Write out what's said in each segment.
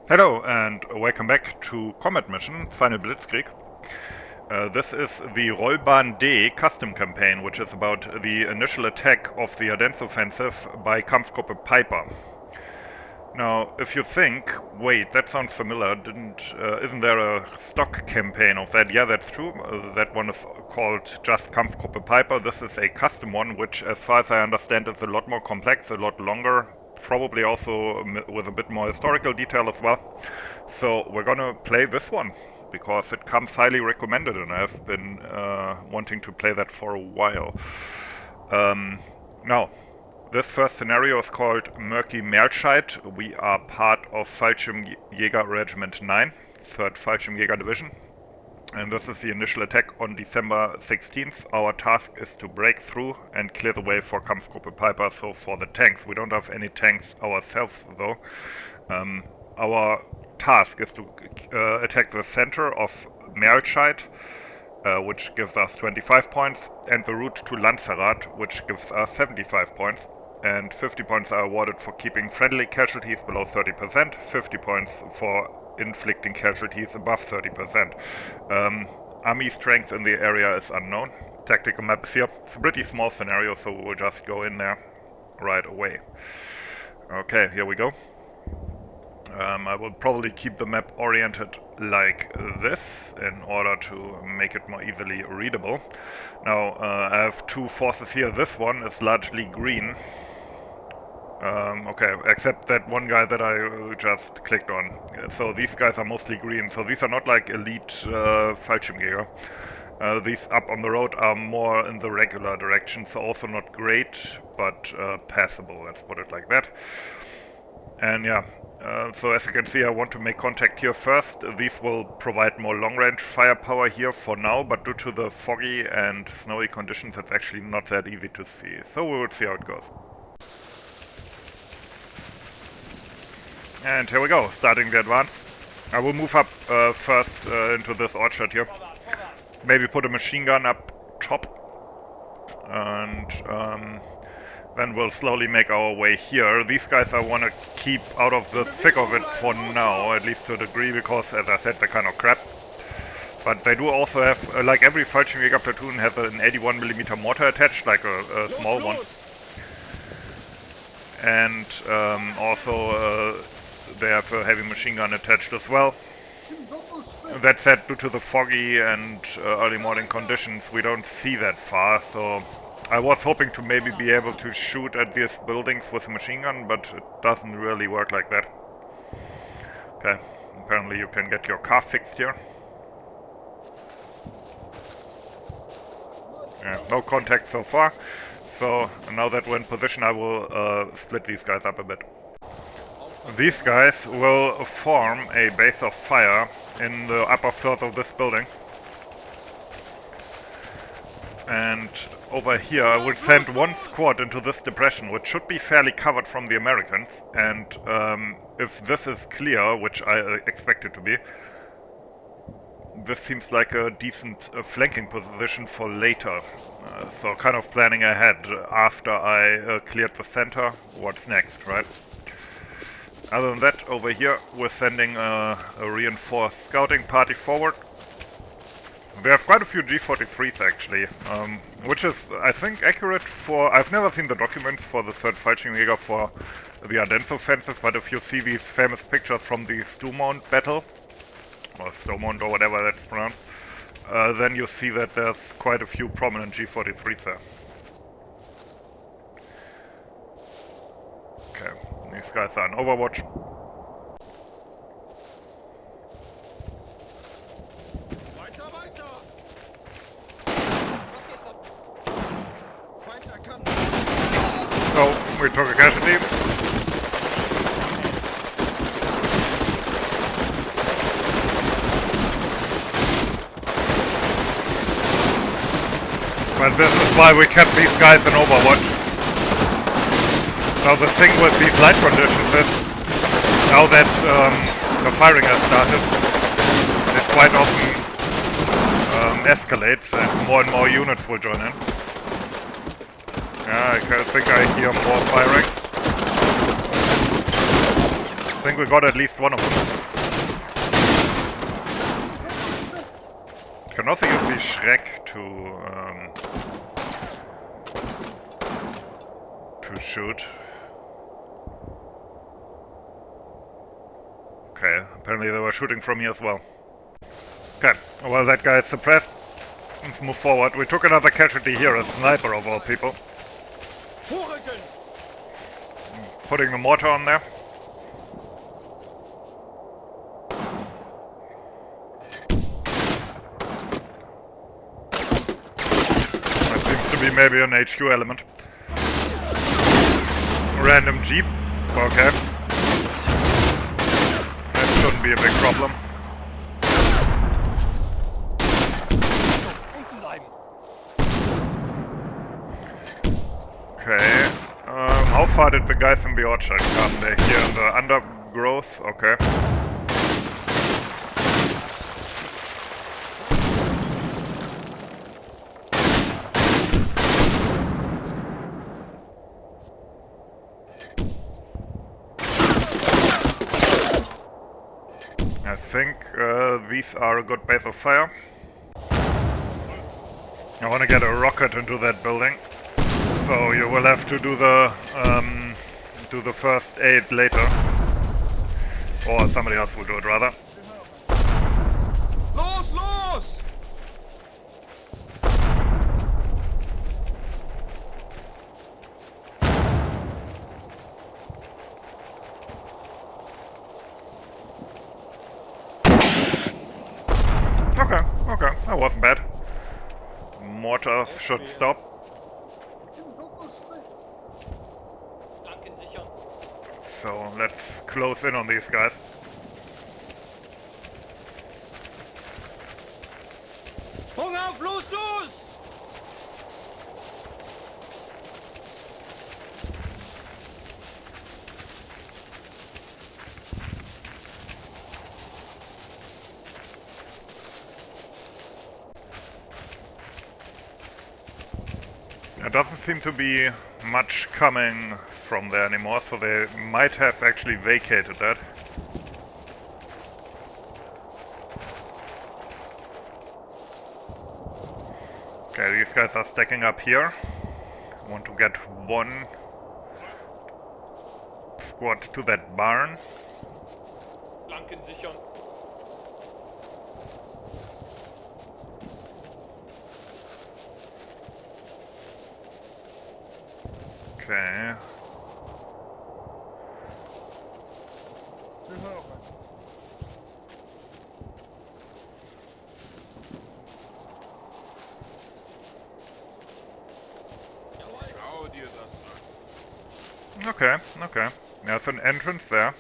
Hello and welcome back to Combat Mission, Final Blitzkrieg. This is the Rollbahn D custom campaign, which is about the initial attack of the Ardennes offensive by Kampfgruppe Peiper. Now, if you think, wait, that sounds familiar, isn't there a stock campaign of that? Yeah, that's true. That one is called just Kampfgruppe Peiper. This is a custom one, which, as far as I understand, is a lot more complex, a lot longer, probably also with a bit more historical detail as well. So we're gonna play this one, because it comes highly recommended, and I've been wanting to play that for a while. Now, this first scenario is called Merlscheid. We are part of Fallschirmjäger Regiment 9, 3rd Fallschirmjäger Division. And this is the initial attack on December 16th. Our task is to break through and clear the way for Kampfgruppe Peiper, so for the tanks. We don't have any tanks ourselves, though. Our task is to attack the center of Merlscheid, which gives us 25 points, and the route to Lanzarat, which gives us 75 points. And 50 points are awarded for keeping friendly casualties below 30%, 50 points for inflicting casualties above 30%. Army strength in the area is unknown. Tactical map is here. It's a pretty small scenario, so we'll just go in there right away. Okay, here we go. I will probably keep the map oriented like this in order to make it more easily readable. Now, I have two forces here. This one is largely green. Okay, except that one guy that I just clicked on. So these guys are mostly green. So these are not like elite Fallschirmjäger. These up on the road are more in the regular direction, so also not great, but passable, let's put it like that. And yeah, so as you can see, I want to make contact here first. These will provide more long-range firepower here for now, but due to the foggy and snowy conditions, it's actually not that easy to see. So we will see how it goes. And here we go, starting the advance. I will move up first into this orchard here. Maybe put a machine gun up top. And then we'll slowly make our way here. These guys I want to keep out of the thick of it for now, at least to a degree, because as I said, they're kind of crap. But they do also have, like every Fallschirmjäger platoon has an 81mm mortar attached, like a small one. And also they have a heavy machine gun attached as well. That said, due to the foggy and early morning conditions, we don't see that far, so I was hoping to maybe be able to shoot at these buildings with a machine gun, but it doesn't really work like that. Okay, apparently you can get your car fixed here. Yeah, no contact so far, so now that we're in position, I will split these guys up a bit. These guys will form a base of fire in the upper floors of this building. And over here I will send one squad into this depression, which should be fairly covered from the Americans. And if this is clear, which I expect it to be, this seems like a decent flanking position for later. So kind of planning ahead after I cleared the center, what's next, right? Other than that, over here we're sending a reinforced scouting party forward. We have quite a few G43s actually, which is, I think, accurate for... I've never seen the documents for the 3rd Fallschirmjäger for the Ardennes offensive, but if you see these famous pictures from the Stoumont battle, or Stoumont or whatever that's pronounced, then you see that there's quite a few prominent G43s there. Okay. These guys are on Overwatch. So, we took a casualty. But this is why we kept these guys in Overwatch. Now the thing with these light conditions is, now that the firing has started, it quite often escalates and more units will join in. Yeah, I think I hear more firing. think we got at least one of them. Can also use the Schreck to shoot. Okay, apparently they were shooting from here as well. Okay, well that guy is suppressed. Let's move forward. We took another casualty here, a sniper of all people. Putting the mortar on there. That seems to be maybe an HQ element. Random jeep. Okay. That shouldn't be a big problem. Okay. How far did the guys in the orchard come? They're here in the undergrowth? Okay. I think these are a good base of fire. I want to get a rocket into that building. So you will have to do the first aid later, or somebody else will do it rather. Los, los! Okay, that wasn't bad. Mortars should stop. So let's close in on these guys. Sprung auf, los, los! There doesn't seem to be much coming from there anymore, so they might have actually vacated that. Okay, these guys are stacking up here. I want to get one squad to that barn. Flanken sichern. Okay. Okay. There's an entrance there.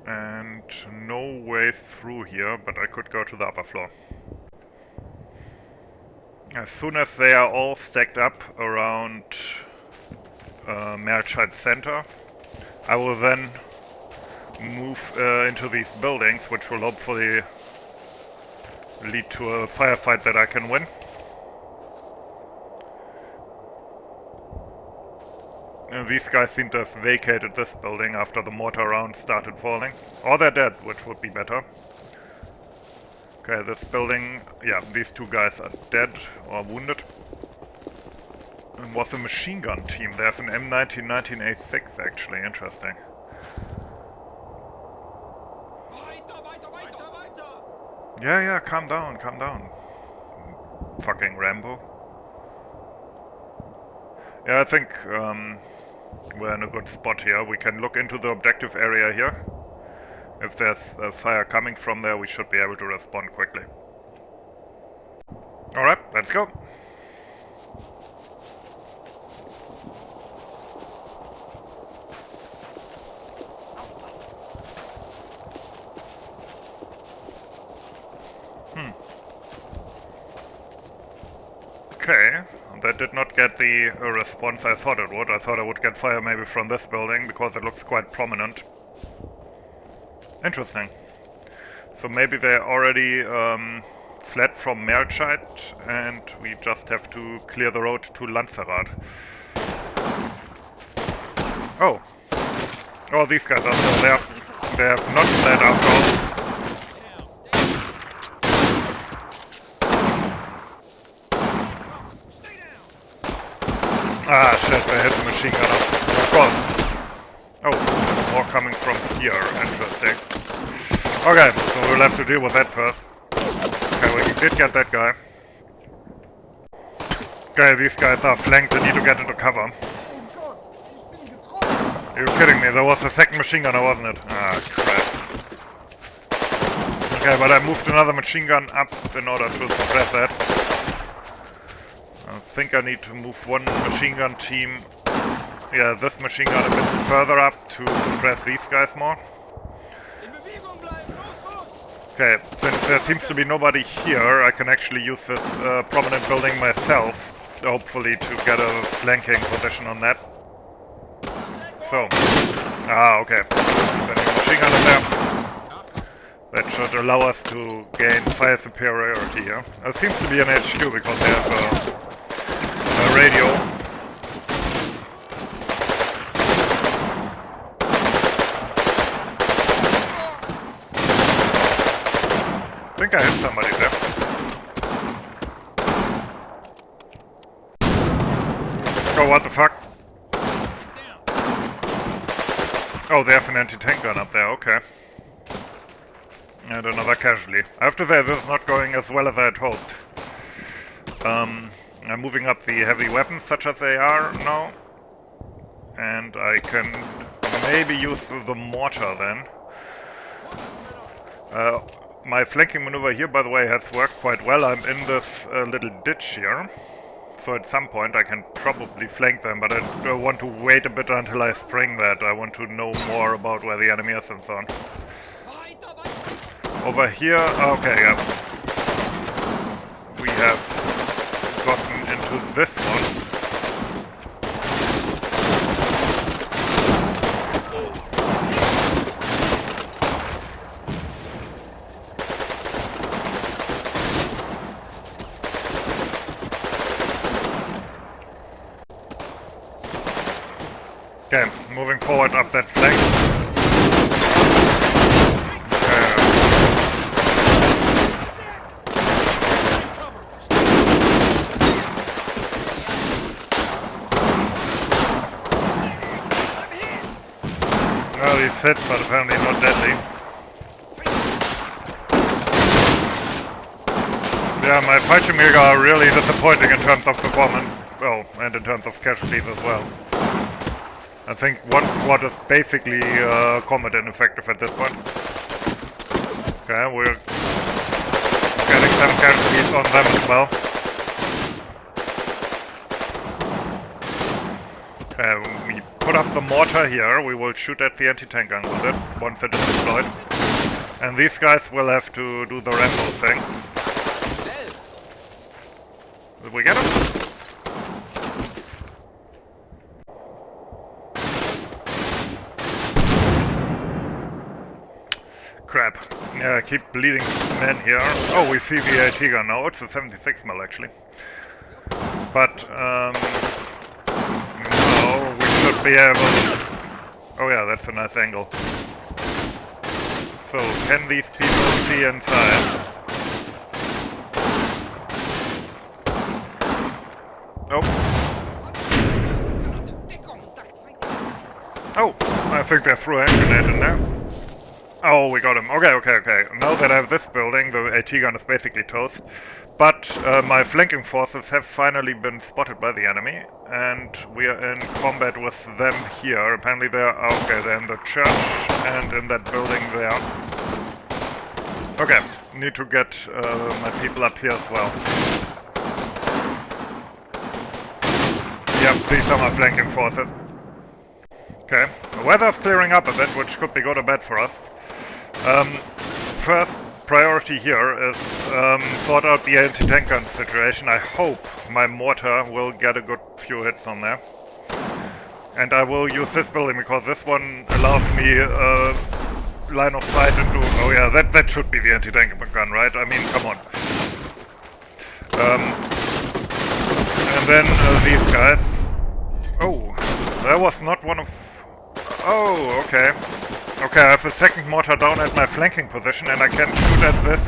And no way through here, but I could go to the upper floor. As soon as they are all stacked up around Merlscheid center, I will then move into these buildings, which will hopefully lead to a firefight that I can win. These guys seem to have vacated this building after the mortar round started falling. Or they're dead, which would be better. Okay, this building... yeah, these two guys are dead or wounded. It was a machine gun team. There's an M19 19A6 actually. Interesting. Yeah, calm down. Fucking Rambo. Yeah, I think we're in a good spot here. We can look into the objective area here. If there's a fire coming from there, we should be able to respond quickly. Alright, let's go. Okay, that did not get the response I thought it would. I thought I would get fire maybe from this building, because it looks quite prominent. Interesting. So maybe they already fled from Merlscheid, and we just have to clear the road to Lanzarat. Oh. Oh, these guys are still there. They have not fled after all. Ah, shit, they hit the machine gunner. Of course. Oh, more coming from here. Interesting. Okay, so we'll have to deal with that first. Okay, we did get that guy. Okay, these guys are flanked. They need to get into cover. You're kidding me, there was a second machine gunner, wasn't it? Ah, crap. Okay, but I moved another machine gun up in order to suppress that. I think I need to move one machine gun team, yeah, this machine gun a bit further up to suppress these guys more. Okay, since there seems to be nobody here, I can actually use this prominent building myself, hopefully to get a flanking position on that. So, okay. Then the machine gun is there. That should allow us to gain fire superiority here. It seems to be an HQ because they have a radio. I think I hit somebody there. Oh, what the fuck? Oh, they have an anti-tank gun up there, okay. And another casualty. I have to say, this is not going as well as I had hoped. I'm moving up the heavy weapons, such as they are now. And I can maybe use the mortar then. My flanking maneuver here, by the way, has worked quite well. I'm in this little ditch here. So at some point I can probably flank them, but I want to wait a bit until I spring that. I want to know more about where the enemy is and so on. Over here, okay, yeah. We have gotten into this one. Okay, moving forward up that flank. Well, he's hit, but apparently not deadly. Yeah, my Fallschirmjäger are really disappointing in terms of performance. Oh, and in terms of casualties as well. I think one squad is basically combat ineffective at this point. Okay, we're getting some casualties on them as well. We put up the mortar here, we will shoot at the anti-tank gun with it, once it is deployed. And these guys will have to do the Rambo thing. Did we get him? Crap. Yeah, I keep bleeding men here. Oh, we see the AT gun now. It's a 76 mil actually. But, no, we should be able... Oh yeah, that's a nice angle. So, can these people see inside? Oh. Oh, I think they threw a hand grenade in there. Oh, we got him. Okay. Now that I have this building, the AT gun is basically toast. But my flanking forces have finally been spotted by the enemy, and we are in combat with them here. Apparently they're they're in the church and in that building there. Okay, need to get my people up here as well. Yep, these are my flanking forces. Okay, the weather's clearing up a bit, which could be good or bad for us. First priority here is sort out the anti-tank gun situation. I hope my mortar will get a good few hits on there. And I will use this building because this one allows me line of sight into... Oh yeah, that should be the anti-tank gun, right? I mean, come on. And then these guys... Oh, that was not one of... Oh, okay. Okay, I have a second mortar down at my flanking position, and I can shoot at this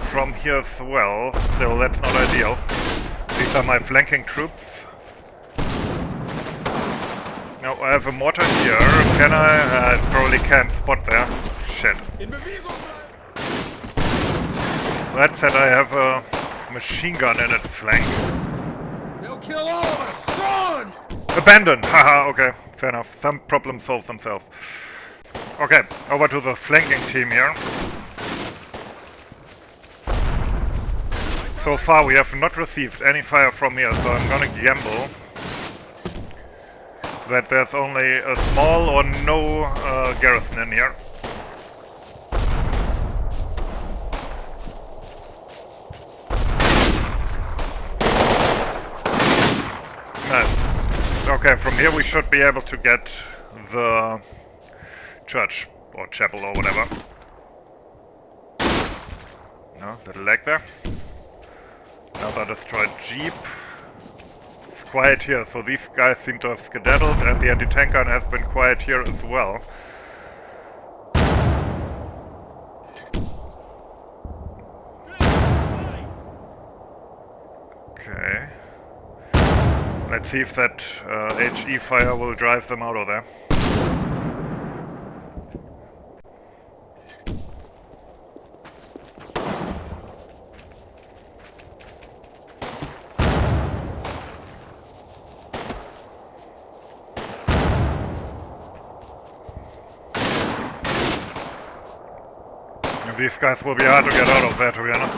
from here as well. Still, that's not ideal. These are my flanking troops. Now I have a mortar here. Can I? I probably can't spot there. Shit. That said, I have a machine gun in its flank. They'll kill all of us! Run! Abandoned! Haha, okay. Fair enough. Some problems solve themselves. Okay, over to the flanking team here. So far we have not received any fire from here, so I'm gonna gamble that there's only a small or no garrison in here. Nice. Okay, from here we should be able to get the church or chapel or whatever. No, little lag there. Another destroyed jeep. It's quiet here, so these guys seem to have skedaddled, and the anti-tank gun has been quiet here as well. Okay. Let's see if that HE fire will drive them out of there. These guys will be hard to get out of there, to be honest.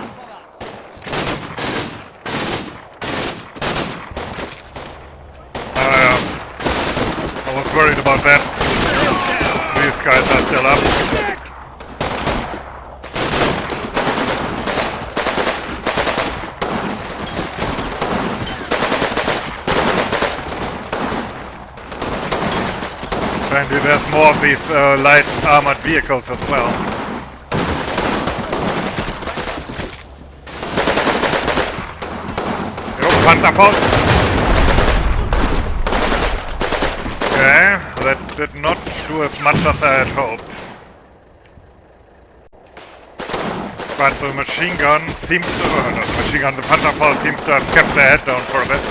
I was worried about that. These guys are still up. Apparently there's more of these light armored vehicles as well. Panzerfaust! Okay, that did not do as much as I had hoped. But the machine gun seems to... not the machine gun, the Panzerfaust seems to have kept their head down for a bit.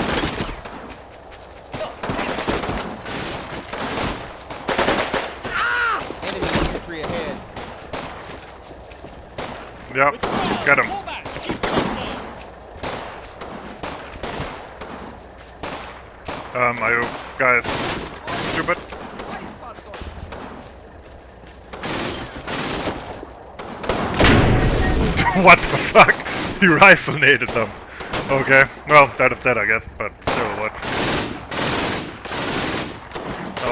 Enemy infantry ahead. Yep, got him. Are you guys stupid? What the fuck? He rifle-naded them. Okay, well, that is that, I guess, but still, what?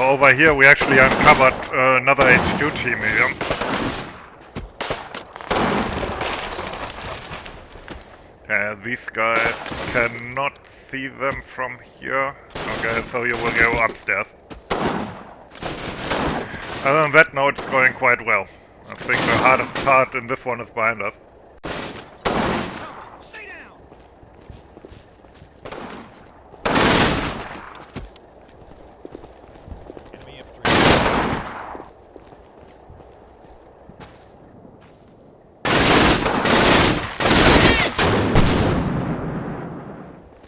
Over here we actually uncovered another HQ team here. These guys cannot see them from here. Okay, so you will go upstairs. Other than that, now it's going quite well. I think the hardest part in this one is behind us. Stay down. Enemy infantry.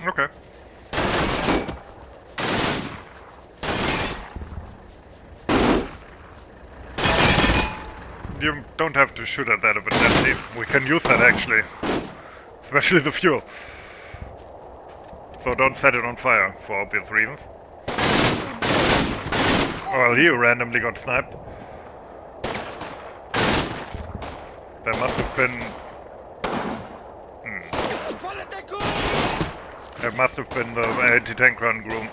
Okay. You don't have to shoot at that if it's empty. We can use that actually. Especially the fuel. So don't set it on fire, for obvious reasons. Well, he randomly got sniped. There must have been... There must have been the anti-tank gun room.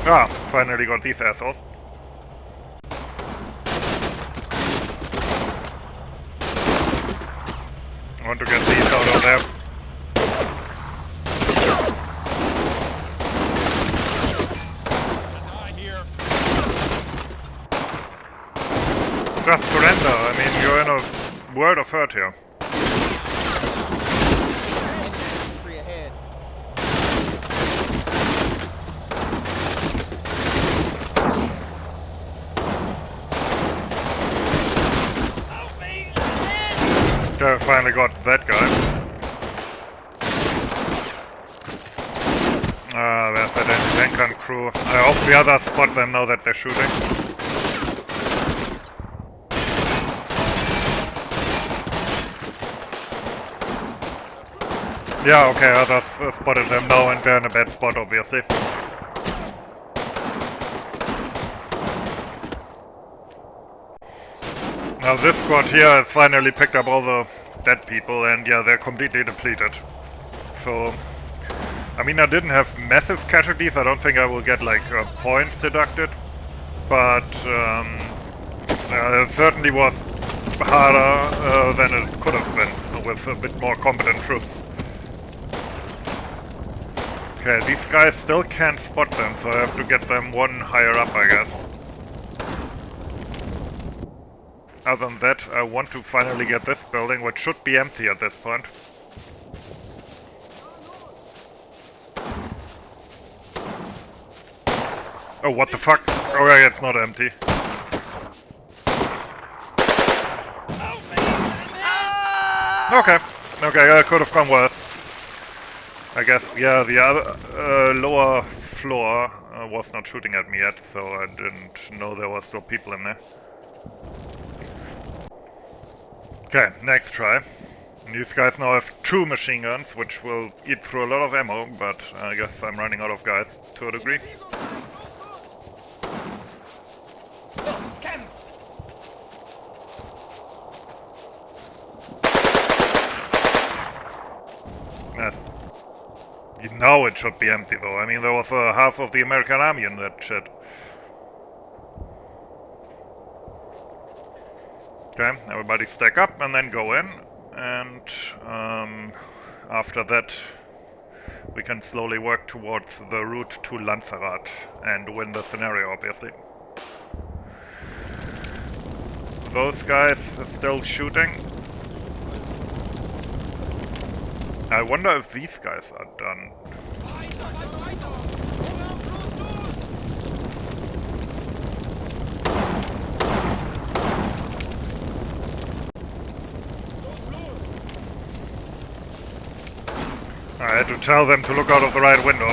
Ah, finally got these assholes. I want to get these out of there. Just surrender, I mean, you're in a world of hurt here. Okay, I finally got that guy. There's that anti-tank crew. I hope the others spot them now that they're shooting. Yeah, okay, others spotted them now and they're in a bad spot, obviously. Now this squad here has finally picked up all the dead people and yeah, they're completely depleted. So, I mean, I didn't have massive casualties, I don't think I will get like points deducted, but it certainly was harder than it could have been with a bit more competent troops. Okay, these guys still can't spot them, so I have to get them one higher up, I guess. Other than that, I want to finally get this building, which should be empty at this point. Oh, what the fuck? Okay, it's not empty. Okay, okay, could have gone worse. I guess, yeah, the other lower floor was not shooting at me yet, so I didn't know there were still people in there. Okay, next try. These guys now have 2 machine guns, which will eat through a lot of ammo, but I guess I'm running out of guys to a degree. Yes. Now it should be empty though. I mean, there was half of the American army in that shit. Okay, everybody stack up and then go in. And after that, we can slowly work towards the route to Lanzarat and win the scenario, obviously. Those guys are still shooting. I wonder if these guys are done. I had to tell them to look out of the right window.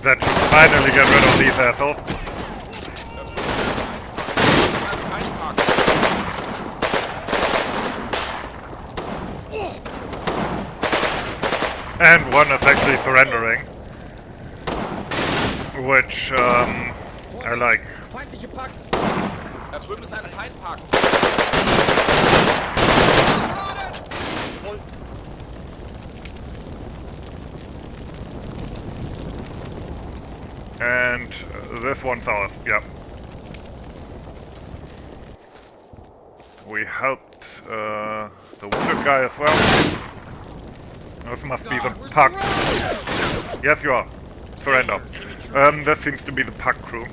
That should finally get rid of these assholes. And one is actually surrendering. Which, I like. Da drüben ist eine Feindpark. And this one's ours, yeah. We helped the wounded guy as well. This must be the Puck. Yes, you are. Surrender. This seems to be the Puck crew.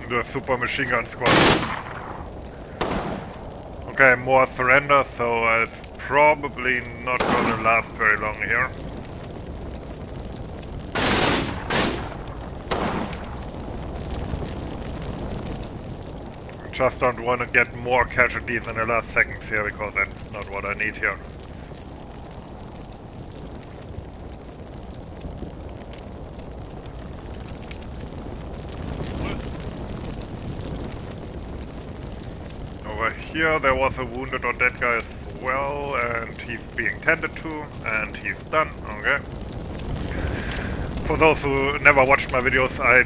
The super machine gun squad. Okay, more surrender, so it's probably not gonna last very long here. Just don't want to get more casualties in the last seconds here, because that's not what I need here. Over here there was a wounded or dead guy as well, and he's being tended to, and he's done, okay. For those who never watched my videos, I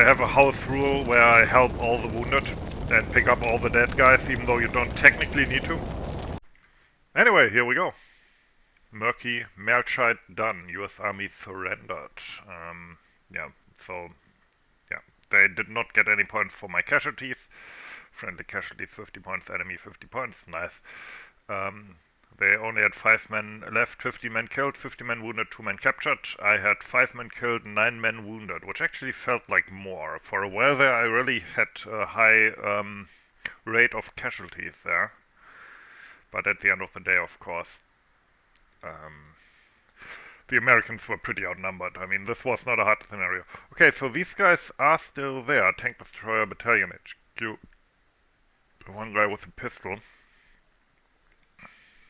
have a house rule where I help all the wounded and pick up all the dead guys, even though you don't technically need to. Anyway, here we go. Merlscheid done. US Army surrendered. Yeah, so, yeah, they did not get any points for my casualties. Friendly casualties 50 points, enemy 50 points, nice. They only had 5 men left, 50 men killed, 50 men wounded, 2 men captured. I had 5 men killed, 9 men wounded, which actually felt like more. For a while there, I really had a high rate of casualties there. But at the end of the day, of course, the Americans were pretty outnumbered. I mean, this was not a hard scenario. Okay, so these guys are still there. Tank Destroyer Battalion HQ. One guy with a pistol.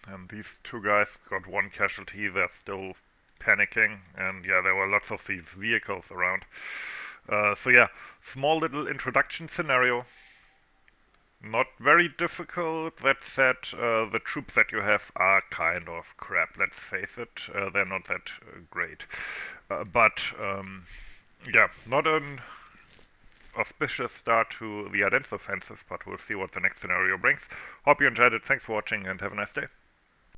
And these 2 guys got 1 casualty. They're still panicking. And yeah, there were lots of these vehicles around. So yeah, small little introduction scenario. Not very difficult. That said, the troops that you have are kind of crap. Let's face it, they're not that great. But yeah, not an auspicious start to the Ardennes offensive, but we'll see what the next scenario brings. Hope you enjoyed it. Thanks for watching and have a nice day.